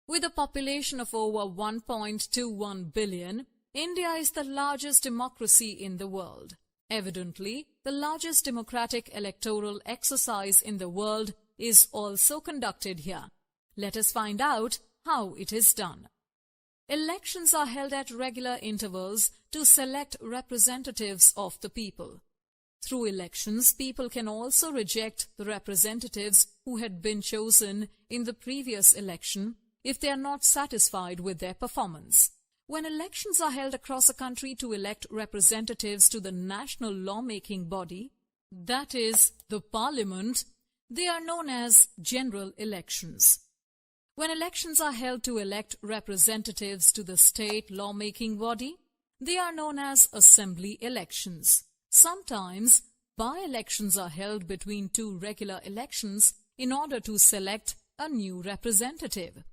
With a population of over 1.21 billion, India is the largest democracy in the world. Evidently, the largest democratic electoral exercise in the world is also conducted here. Let us find out how it is done. Elections are held at regular intervals to select representatives of the people. Through elections, people can also reject the representatives who had been chosen in the previous election if they are not satisfied with their performance. When elections are held across a country to elect representatives to the national lawmaking body, that is, the parliament, they are known as general elections. When elections are held to elect representatives to the state lawmaking body, they are known as assembly elections. Sometimes, by-elections are held between two regular elections in order to select a new representative.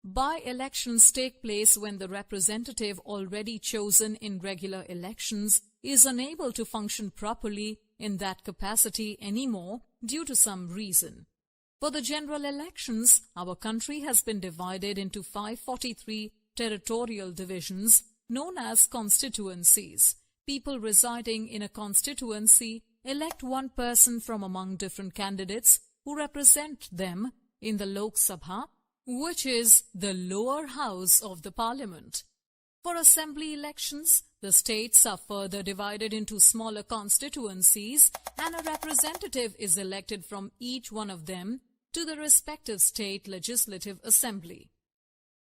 By-elections take place when the representative already chosen in regular elections is unable to function properly in that capacity anymore due to some reason. For the general elections, our country has been divided into 543 territorial divisions known as constituencies. People residing in a constituency elect one person from among different candidates who represent them in the Lok Sabha, which is the lower house of the parliament. For assembly elections, the states are further divided into smaller constituencies and a representative is elected from each one of them to the respective state legislative assembly.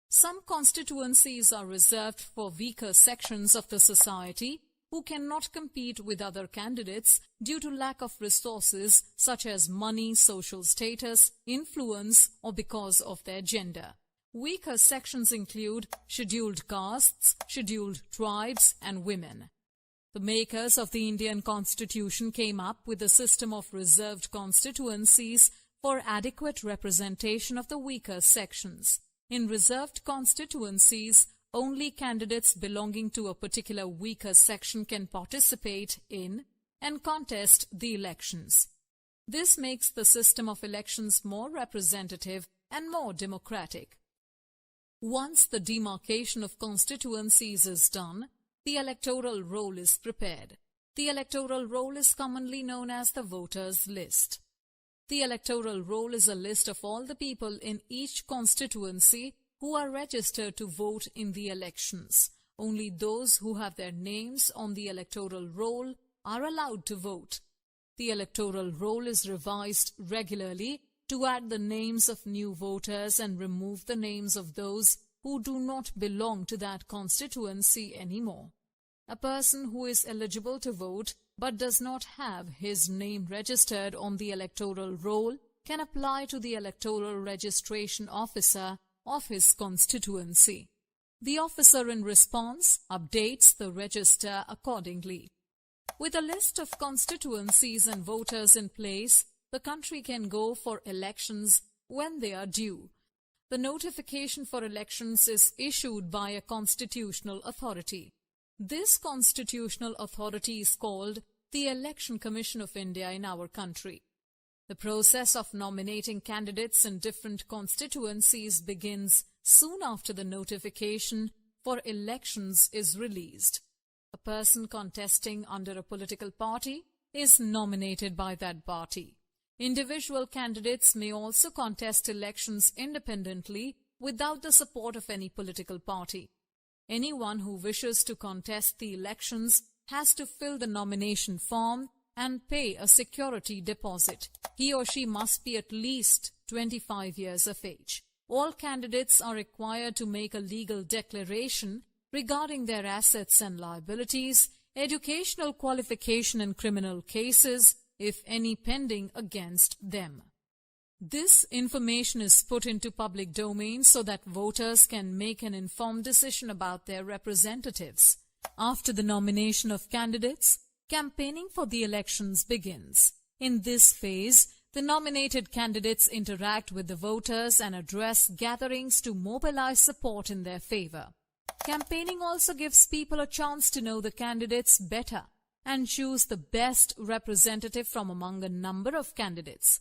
Some constituencies are reserved for weaker sections of the society who cannot compete with other candidates due to lack of resources such as money, social status, influence, or because of their gender. Weaker sections include scheduled castes, scheduled tribes, and women. The makers of the Indian Constitution came up with a system of reserved constituencies for adequate representation of the weaker sections. In reserved constituencies, only candidates belonging to a particular weaker section can participate in and contest the elections. This makes the system of elections more representative and more democratic. Once the demarcation of constituencies is done, the electoral roll is prepared. The electoral roll is commonly known as the voters' list. The electoral roll is a list of all the people in each constituency who are registered to vote in the elections. Only those who have their names on the electoral roll are allowed to vote. The electoral roll is revised regularly to add the names of new voters and remove the names of those who do not belong to that constituency anymore. A person who is eligible to vote but does not have his name registered on the electoral roll can apply to the electoral registration officer of his constituency. The officer in response updates the register accordingly. With a list of constituencies and voters in place, the country can go for elections when they are due. The notification for elections is issued by a constitutional authority. This constitutional authority is called the Election Commission of India in our country. The process of nominating candidates in different constituencies begins soon after the notification for elections is released. A person contesting under a political party is nominated by that party. Individual candidates may also contest elections independently without the support of any political party. Anyone who wishes to contest the elections has to fill the nomination form and pay a security deposit. He or she must be at least 25 years of age. All candidates are required to make a legal declaration regarding their assets and liabilities, educational qualification and criminal cases, if any pending against them. This information is put into public domain so that voters can make an informed decision about their representatives. After the nomination of candidates, campaigning for the elections begins. In this phase, the nominated candidates interact with the voters and address gatherings to mobilize support in their favor. Campaigning also gives people a chance to know the candidates better and choose the best representative from among a number of candidates.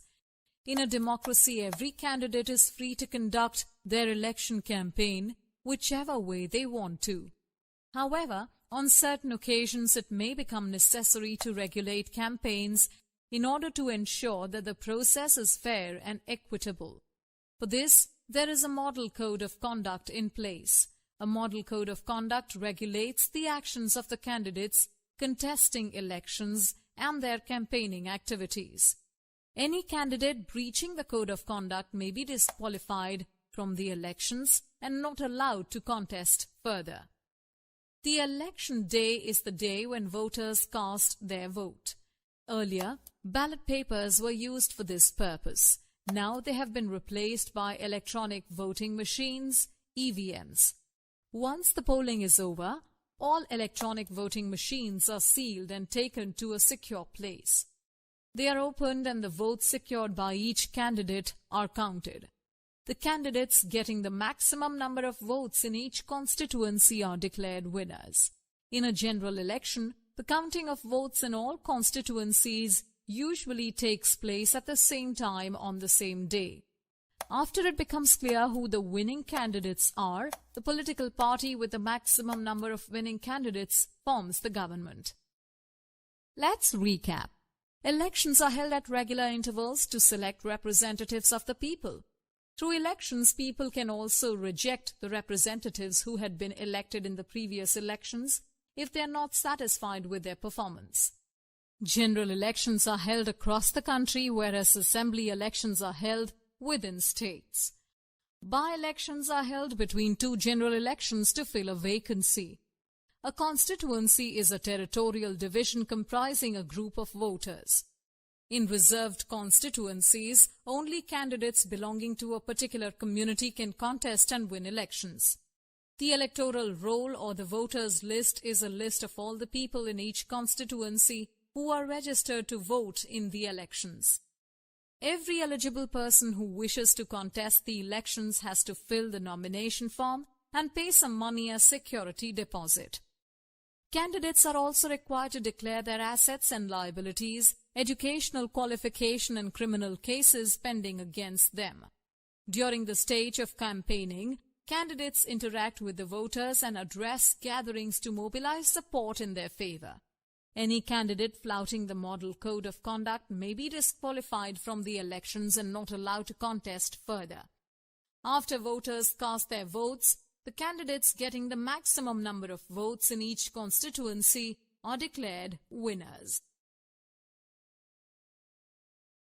In a democracy, every candidate is free to conduct their election campaign whichever way they want to. However, on certain occasions it may become necessary to regulate campaigns in order to ensure that the process is fair and equitable. For this, there is a model code of conduct in place. A model code of conduct regulates the actions of the candidates contesting elections and their campaigning activities. Any candidate breaching the code of conduct may be disqualified from the elections and not allowed to contest further. The election day is the day when voters cast their vote. Earlier, ballot papers were used for this purpose. Now they have been replaced by electronic voting machines, EVMs. Once the polling is over, all electronic voting machines are sealed and taken to a secure place. They are opened and the votes secured by each candidate are counted. The candidates getting the maximum number of votes in each constituency are declared winners. In a general election, the counting of votes in all constituencies usually takes place at the same time on the same day. After it becomes clear who the winning candidates are, the political party with the maximum number of winning candidates forms the government. Let's recap. Elections are held at regular intervals to select representatives of the people. Through elections, people can also reject the representatives who had been elected in the previous elections if they are not satisfied with their performance. General elections are held across the country, whereas assembly elections are held within states. By-elections are held between two general elections to fill a vacancy. A constituency is a territorial division comprising a group of voters. In reserved constituencies, only candidates belonging to a particular community can contest and win elections. The electoral roll or the voters' list is a list of all the people in each constituency who are registered to vote in the elections. Every eligible person who wishes to contest the elections has to fill the nomination form and pay some money as security deposit. Candidates are also required to declare their assets and liabilities, educational qualification and criminal cases pending against them. During the stage of campaigning, candidates interact with the voters and address gatherings to mobilize support in their favor. Any candidate flouting the model code of conduct may be disqualified from the elections and not allowed to contest further. After voters cast their votes, the candidates getting the maximum number of votes in each constituency are declared winners.